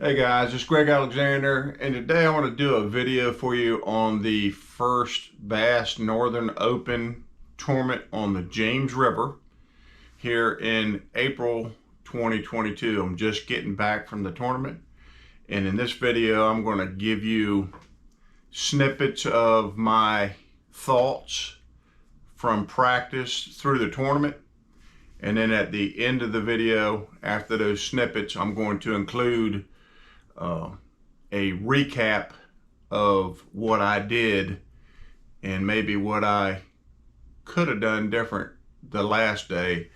Hey guys, it's Greg Alexander, and today I want to do a video for you on the first Bass Northern Open tournament on the James River here in April 2022. I'm just getting back from the tournament, and in this video I'm going to give you snippets of my thoughts from practice through the tournament, and then at the end of the video, after those snippets, I'm going to include a recap of what I did and maybe what I could have done different the last day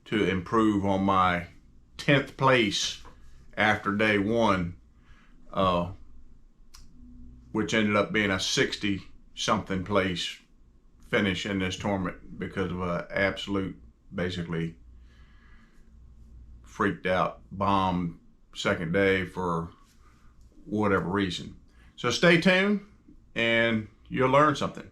to improve on my 10th place after day one, which ended up being a 60 something place finish in this tournament because of a absolute, basically freaked out bomb second day for whatever reason. So stay tuned and you'll learn something.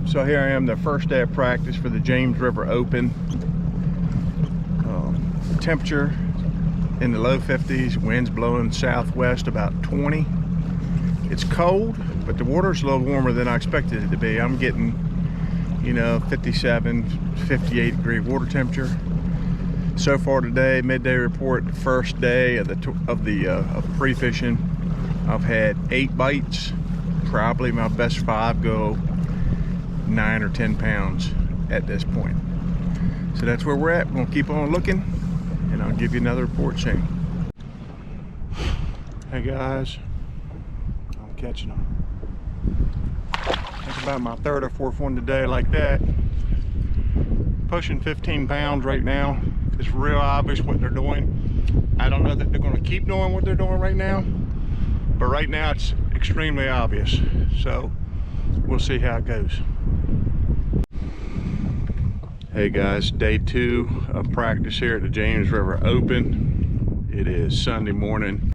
So here I am, the first day of practice for the James River Open. Temperature in the low 50s, winds blowing southwest about 20. It's cold, but the water's a little warmer than I expected it to be. I'm getting, 57, 58 degree water temperature. So far today, midday report, the first day of pre-fishing, I've had 8 bites. Probably my best 5 go 9 or 10 pounds at this point. So that's where we're at. We're gonna keep on looking, and I'll give you another report soon. Hey guys, I'm catching them. That's about my 3rd or 4th one today like that. Pushing 15 pounds right now. It's real obvious what they're doing. I don't know that they're going to keep doing what they're doing right now, but right now it's extremely obvious. So we'll see how it goes. Hey guys, day 2 of practice here at the James River Open. It is Sunday morning.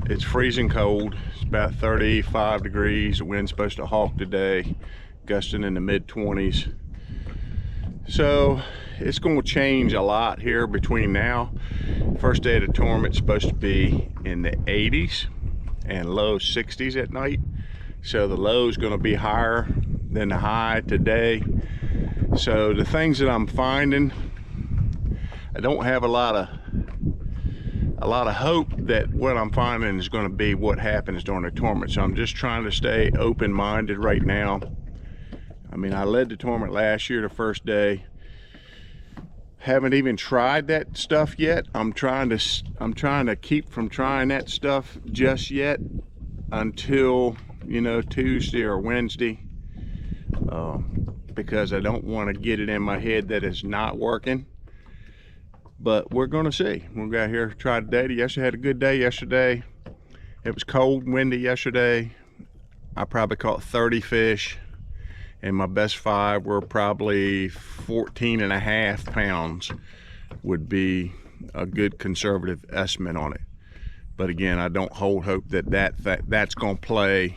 It's freezing cold. It's about 35 degrees. The wind's supposed to hawk today, gusting in the mid 20s. So it's going to change a lot here between now. First day of the tournament's supposed to be in the 80s and low 60s at night. So the low is going to be higher than the high today. So the things that I'm finding, I don't have a lot of hope that what I'm finding is going to be what happens during the tournament. So I'm just trying to stay open-minded right now. I mean, I led the tournament last year the first day. Haven't even tried that stuff yet. I'm trying to keep from trying that stuff just yet until, Tuesday or Wednesday, because I don't want to get it in my head that it's not working. But we're gonna see. We'll go out here, try today. Yesterday had a good day yesterday. It was cold, windy yesterday. I probably caught 30 fish, and my best 5 were probably 14.5 pounds would be a good conservative estimate on it. But again, I don't hold hope that that's gonna play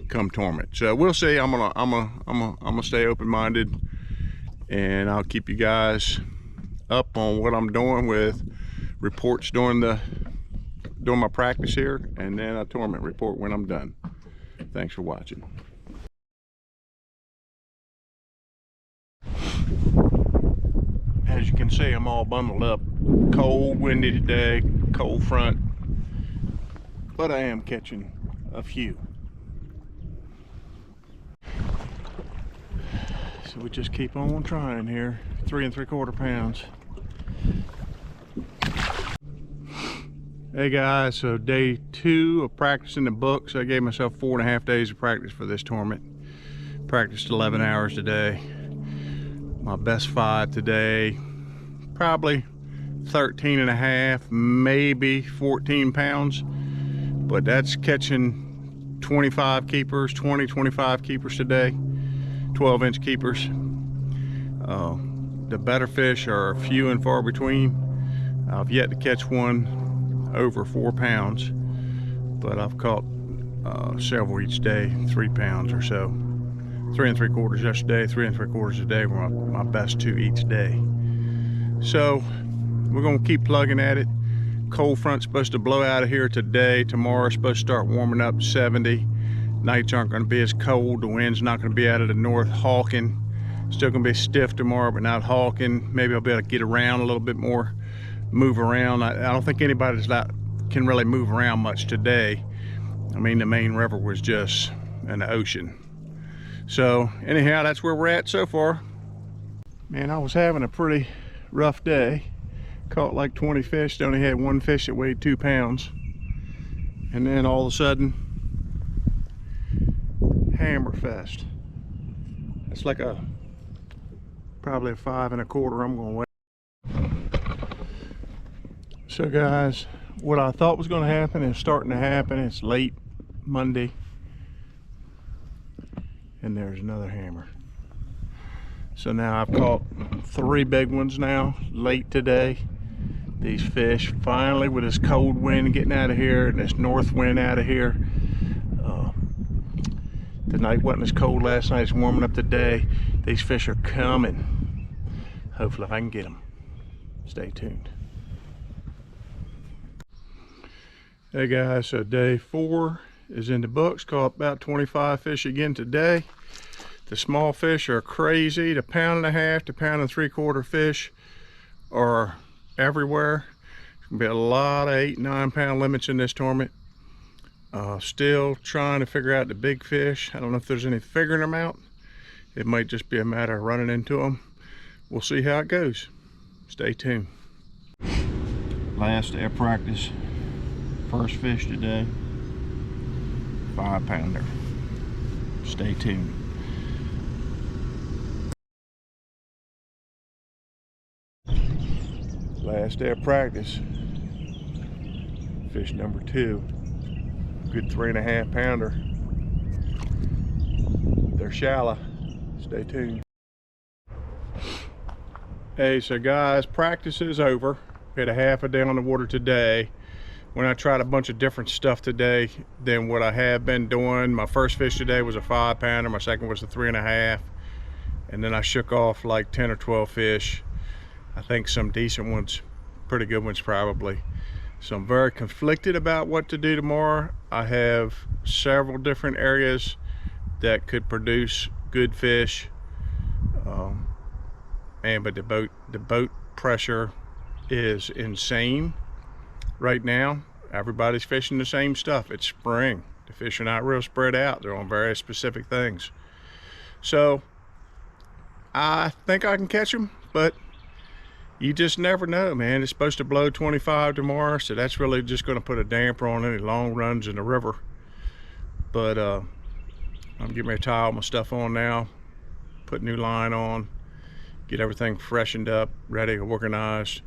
come tournament. So we'll see. I'm gonna stay open-minded, and I'll keep you guys up on what I'm doing with reports during my practice here, and then a tournament report when I'm done. Thanks for watching. As you can see, I'm all bundled up. Cold, windy today, cold front, but I am catching a few. So we just keep on trying here. 3 3/4 pounds. Hey guys, so day 2 of practicing the books. I gave myself 4.5 days of practice for this tournament. Practiced 11 hours today. My best 5 today, probably 13.5, maybe 14 pounds, but that's catching 25 keepers, 25 keepers today, 12-inch keepers. The better fish are few and far between. I've yet to catch one over 4 pounds, but I've caught several each day, 3 pounds or so. 3 3/4 yesterday, 3 3/4 a day were my best 2 each day. So we're gonna keep plugging at it. Cold front's supposed to blow out of here today. Tomorrow's supposed to start warming up 70. Nights aren't gonna be as cold. The wind's not gonna be out of the north hawking. Still gonna be stiff tomorrow, but not hawking. Maybe I'll be able to get around a little bit more, move around. I don't think anybody's can really move around much today. I mean, the main river was just an ocean. So anyhow, that's where we're at so far. Man, I was having a pretty rough day. Caught like 20 fish, only had one fish that weighed 2 pounds. And then all of a sudden, Hammerfest. It's like probably a 5 1/4 I'm gonna weigh. So guys, what I thought was gonna happen is starting to happen. It's late Monday. And there's another hammer. So now I've caught 3 big ones now, late today. These fish finally, with this cold wind getting out of here and this north wind out of here. The night wasn't as cold last night, it's warming up today. These fish are coming. Hopefully I can get them. Stay tuned. Hey guys, so day 4 is in the books. Caught about 25 fish again today. The small fish are crazy. The 1.5 to 1.75 pound fish are everywhere. There's gonna be a lot of 8 9 pound limits in this tournament. Still trying to figure out the big fish. I don't know if there's any figuring them out. It might just be a matter of running into them. We'll see how it goes. Stay tuned. Last day of practice. First fish today. 5 pounder. Stay tuned. Last day of practice. Fish number 2. Good 3 1/2 pounder. They're shallow. Stay tuned. Hey, so guys, practice is over. Had a half a day on the water today. When I tried a bunch of different stuff today than what I have been doing. My first fish today was a 5 pounder. My second was a 3 1/2. And then I shook off like 10 or 12 fish. I think some decent ones, pretty good ones probably. So I'm very conflicted about what to do tomorrow. I have several different areas that could produce good fish. But the boat pressure is insane right now. Everybody's fishing the same stuff. It's spring. The fish are not real spread out. They're on very specific things. So I think I can catch them, but you just never know, man. It's supposed to blow 25 tomorrow, so that's really just going to put a damper on any long runs in the river. But I'm getting ready to tie all my stuff on now, put new line on, get everything freshened up, ready, organized,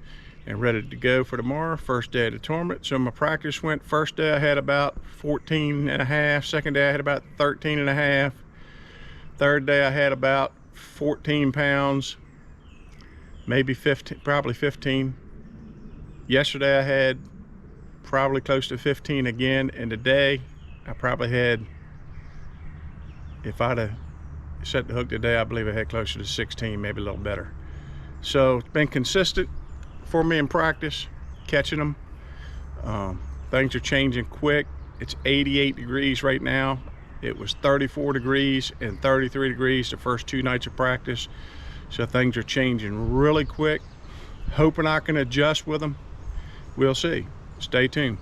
and ready to go for tomorrow. First day of the tournament. So my practice went, first day I had about 14 1/2, second day I had about 13 1/2, third day I had about 14 pounds, maybe 15, probably 15. Yesterday I had probably close to 15 again, and today I probably had, if I'd have set the hook today, I believe I had closer to 16, maybe a little better. So it's been consistent for me in practice, catching them. Things are changing quick. It's 88 degrees right now. It was 34 degrees and 33 degrees the first 2 nights of practice. So things are changing really quick. Hoping I can adjust with them. We'll see. Stay tuned.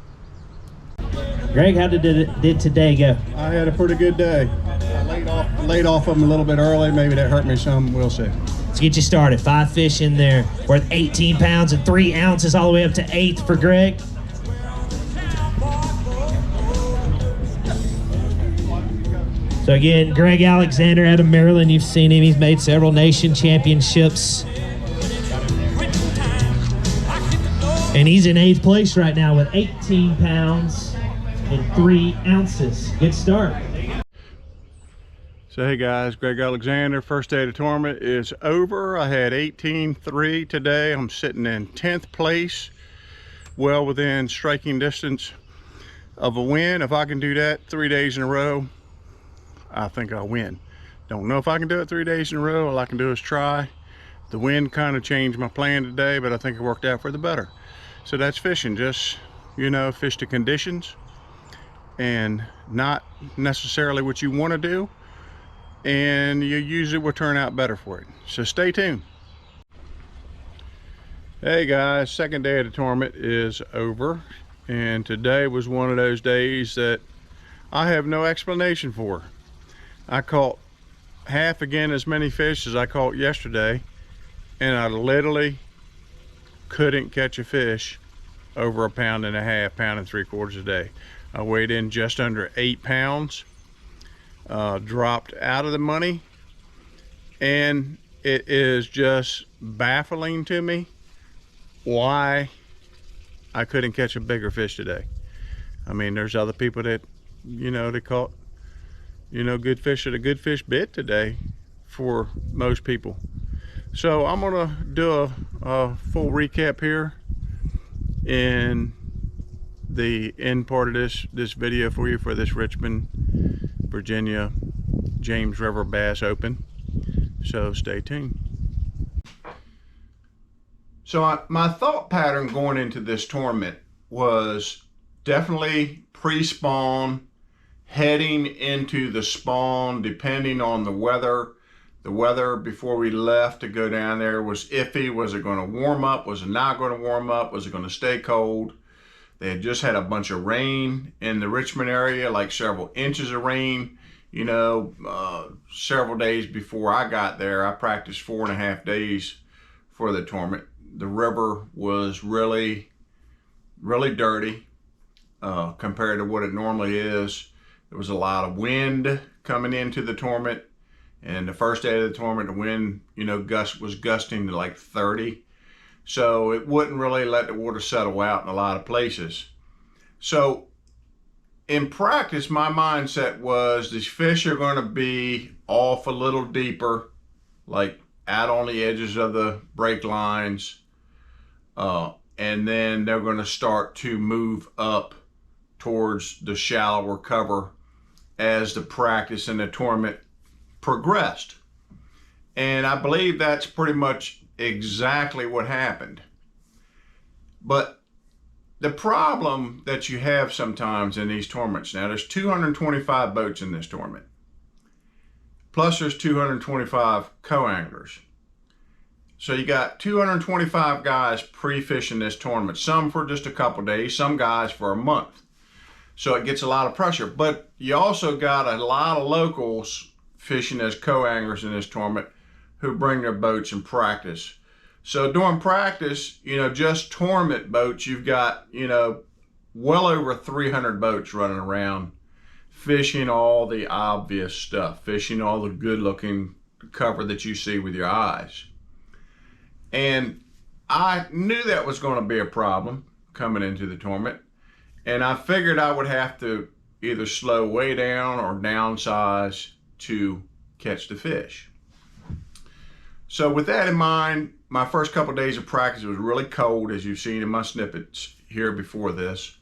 Greg, how did today go? I had a pretty good day. I laid off them a little bit early. Maybe that hurt me some. We'll see. Let's get you started. 5 fish in there worth 18 pounds and 3 ounces all the way up to 8th for Greg. So again, Greg Alexander out of Maryland. You've seen him. He's made several nation championships. And he's in 8th place right now with 18 pounds and 3 ounces. Good start. So hey guys, Greg Alexander, first day of the tournament is over. I had 18.3 today. I'm sitting in 10th place, well within striking distance of a win. If I can do that 3 days in a row, I think I'll win. Don't know if I can do it 3 days in a row. All I can do is try. The wind kind of changed my plan today, but I think it worked out for the better. So that's fishing. Just, you know, fish to conditions and not necessarily what you want to do, and you usually will turn out better for it. So stay tuned. Hey guys, second day of the tournament is over, and today was one of those days that I have no explanation for. I caught half again as many fish as I caught yesterday, and I literally couldn't catch a fish over 1.5 pounds, 1.75 pounds a day. I weighed in just under 8 pounds, dropped out of the money, and it is just baffling to me why I couldn't catch a bigger fish today. I mean, there's other people that, you know, they caught, you know, good fish at a good fish bit today for most people. So I'm gonna do a full recap here in the end part of this video for you for this Richmond, Virginia, James River Bass Open. So stay tuned. So my thought pattern going into this tournament was definitely pre-spawn, heading into the spawn, depending on the weather. The weather before we left to go down there was iffy. Was it going to warm up? Was it not going to warm up? Was it going to stay cold? They had just had a bunch of rain in the Richmond area, like several inches of rain. You know, several days before I got there, I practiced 4.5 days for the tournament. The river was really, really dirty compared to what it normally is. There was a lot of wind coming into the tournament. And the first day of the tournament, the wind, you know, was gusting to like 30. So it wouldn't really let the water settle out in a lot of places. So in practice, my mindset was these fish are going to be off a little deeper, like out on the edges of the break lines. And then they're going to start to move up towards the shallower cover as the practice and the tournament progressed. And I believe that's pretty much exactly what happened. But the problem that you have sometimes in these tournaments, now there's 225 boats in this tournament, plus there's 225 co-anglers. So you got 225 guys pre-fishing this tournament, some for just a couple days, some guys for a month. So it gets a lot of pressure, but you also got a lot of locals fishing as co-anglers in this tournament who bring their boats and practice. So during practice, you know, just tournament boats, you've got, you know, well over 300 boats running around fishing all the obvious stuff, fishing all the good looking cover that you see with your eyes. And I knew that was going to be a problem coming into the tournament. And I figured I would have to either slow way down or downsize to catch the fish. So with that in mind, my first couple of days of practice was really cold, as you've seen in my snippets here before this.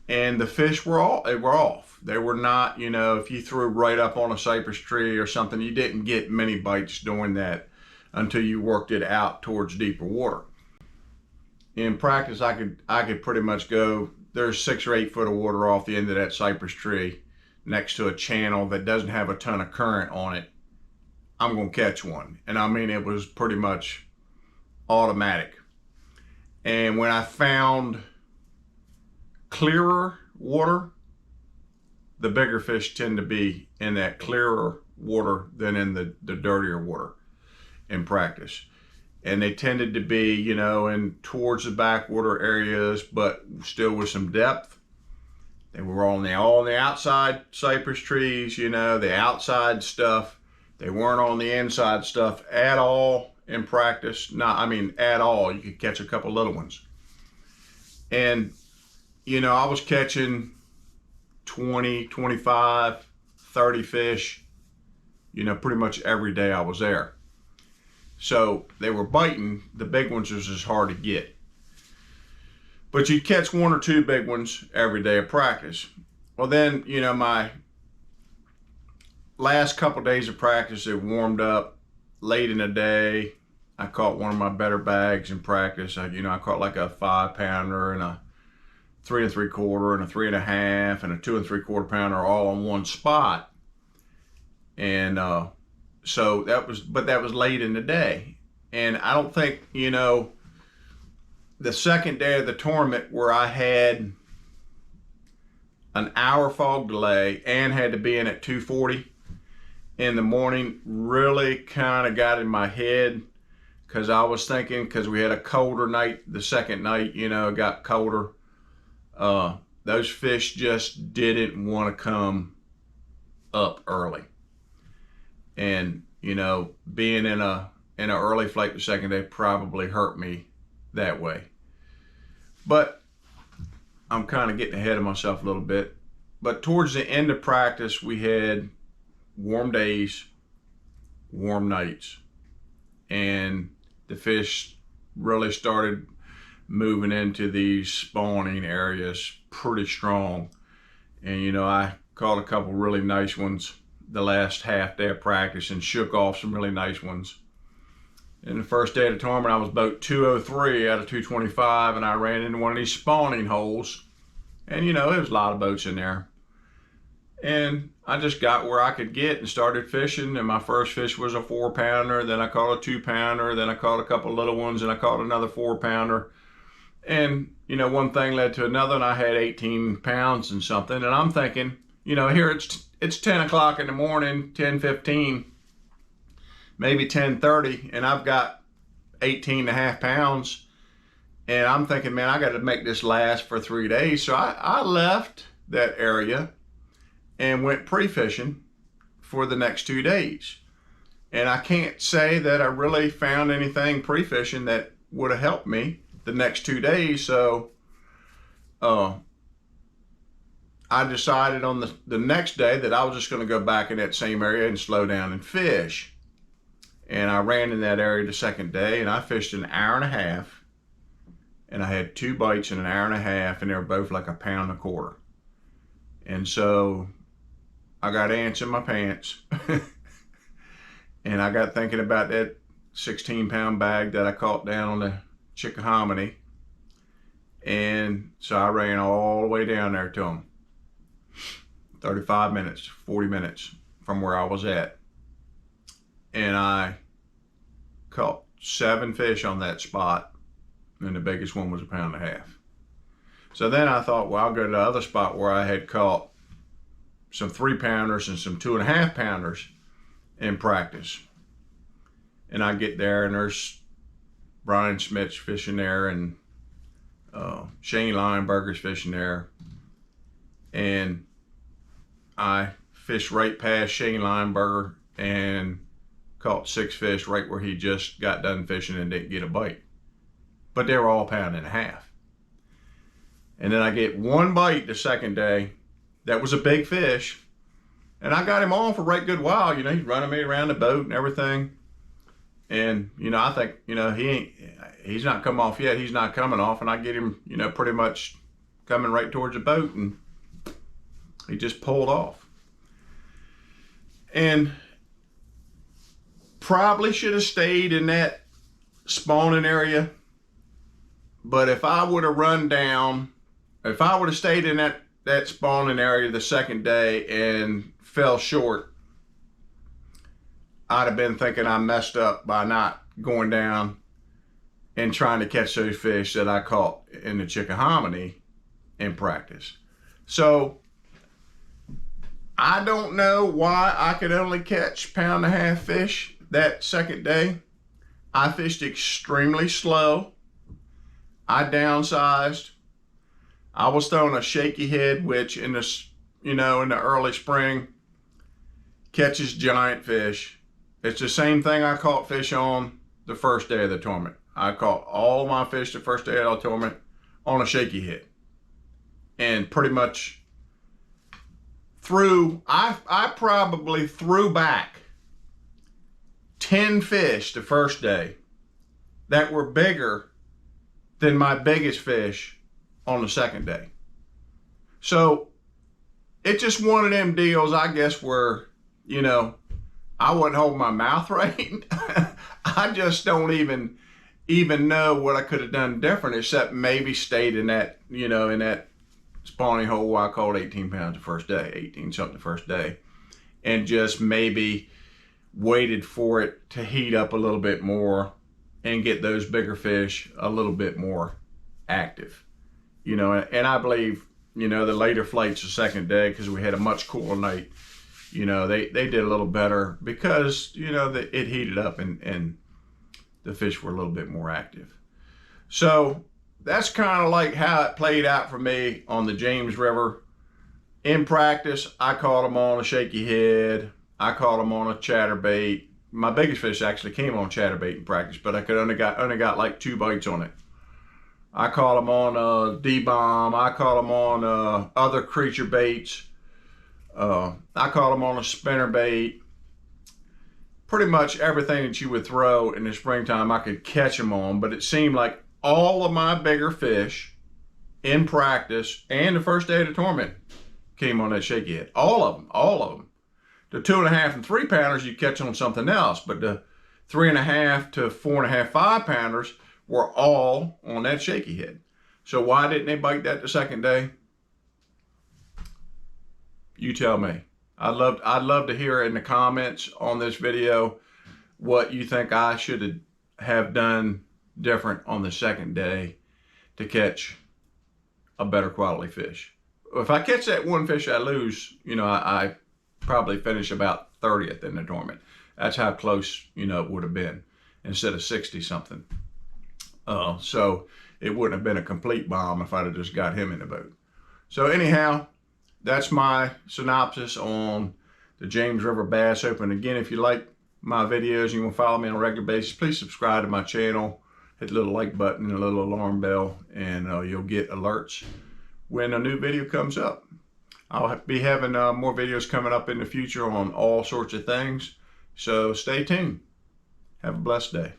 And the fish were off. They were not, you know, if you threw right up on a cypress tree or something, you didn't get many bites doing that until you worked it out towards deeper water. In practice, I could pretty much go, there's 6 or 8 foot of water off the end of that cypress tree next to a channel that doesn't have a ton of current on it. I'm gonna catch one. And I mean, it was pretty much automatic. And when I found clearer water, the bigger fish tend to be in that clearer water than in the dirtier water in practice. And they tended to be, you know, in towards the backwater areas, but still with some depth. They were all on the outside cypress trees, you know, the outside stuff. They weren't on the inside stuff at all in practice. Not, I mean, at all. You could catch a couple little ones. And, you know, I was catching 20, 25, 30 fish, you know, pretty much every day I was there. So they were biting. The big ones was just hard to get. But you'd catch 1 or 2 big ones every day of practice. Well then, you know, my last couple days of practice, it warmed up late in the day, I caught one of my better bags in practice. I caught like a 5-pounder and a 3 3/4 and a 3 1/2 and a 2 3/4 pounder all on one spot. And so that was late in the day. And I don't think, the second day of the tournament, where I had an hour fog delay and had to be in at 2:40 in the morning, really kind of got in my head, because I was thinking, because we had a colder night the second night, it got colder. Those fish just didn't want to come up early. And, being in a early flight the second day probably hurt me that way. But I'm kind of getting ahead of myself a little bit. But towards the end of practice, we had warm days, warm nights, and the fish really started moving into these spawning areas pretty strong. And I caught a couple really nice ones the last half day of practice and shook off some really nice ones. In the first day of the tournament, I was boat 203 out of 225, and I ran into one of these spawning holes. And there was a lot of boats in there. And I just got where I could get and started fishing. And my first fish was a 4-pounder. Then I caught a 2-pounder. Then I caught a couple little ones, and I caught another 4-pounder. And, one thing led to another, and I had 18 pounds and something. And I'm thinking, here it's 10 o'clock in the morning, 10:15, maybe 10:30, and I've got 18.5 pounds. And I'm thinking, man, I got to make this last for 3 days. So I left that area and went pre-fishing for the next 2 days. And I can't say that I really found anything pre-fishing that would have helped me the next 2 days. So I decided on the next day that I was just going to go back in that same area and slow down and fish. And I ran in that area the second day, and I fished an hour and a half. And I had 2 bites in an hour and a half, and they were both like 1.25 pounds. And so I got ants in my pants. And I got thinking about that 16-pound bag that I caught down on the Chickahominy. And so I ran all the way down there to them. 35 minutes, 40 minutes from where I was at. And I caught 7 fish on that spot. And the biggest one was 1.5 pounds. So then I thought, well, I'll go to the other spot where I had caught some 3-pounders and some 2.5 pounders in practice. And I get there, and there's Brian Smith's fishing there, and Shane Lineberger's fishing there. And I fished right past Shane Lineberger and caught 6 fish right where he just got done fishing and didn't get a bite. But they were all 1.5 pounds. And then I get 1 bite the second day. That was a big fish. And I got him on for a right good while. He's running me around the boat and everything. And, I think, he's not come off yet. He's not coming off. And I get him, pretty much coming right towards the boat. And he just pulled off. And probably should have stayed in that spawning area. But if I would have if I would have stayed in that spawning area the second day and fell short, I'd have been thinking I messed up by not going down and trying to catch those fish that I caught in the Chickahominy in practice. So I don't know why I could only catch 1.5 pound fish that second day. I fished extremely slow. I downsized. I was throwing a shaky head, which in the early spring catches giant fish. It's the same thing I caught fish on the first day of the tournament. I caught all my fish the first day of the tournament on a shaky head. And pretty much I probably threw back 10 fish the first day that were bigger than my biggest fish on the second day. So it's just one of them deals, I guess, where, I wasn't holding my mouth right. I just don't even know what I could have done different, except maybe stayed in that, you know, in that spawning hole I called 18 pounds the first day, 18 something the first day, and just maybe waited for it to heat up a little bit more and get those bigger fish a little bit more active, you know. And I believe, you know, the later flights the second day, because we had a much cooler night, you know, they did a little better because, you know, it heated up and the fish were a little bit more active. So that's kind of like how it played out for me on the James River. In practice, I caught them on a shaky head. I caught them on a chatterbait. My biggest fish actually came on chatterbait in practice, but I could only got like 2 bites on it. I caught them on a D-bomb. I caught them on other creature baits. I caught them on a spinner bait. Pretty much everything that you would throw in the springtime, I could catch them on. But it seemed like all of my bigger fish in practice and the first day of the tournament came on that shaky head. All of them. The 2.5 and 3 pounders you catch on something else, but the 3.5 to 4.5, 5 pounders were all on that shaky head. So why didn't they bite that the second day? You tell me. I'd love to hear in the comments on this video what you think I should have done different on the second day to catch a better quality fish. If I catch that one fish I lose, you know, I probably finish about 30th in the tournament. That's how close, you know, it would have been instead of 60 something. So it wouldn't have been a complete bomb if I'd have just got him in the boat. So anyhow, that's my synopsis on the James River Bass Open. Again, if you like my videos and you want to follow me on a regular basis, please subscribe to my channel. Hit the little like button and the little alarm bell, and you'll get alerts when a new video comes up. I'll be having more videos coming up in the future on all sorts of things. So stay tuned. Have a blessed day.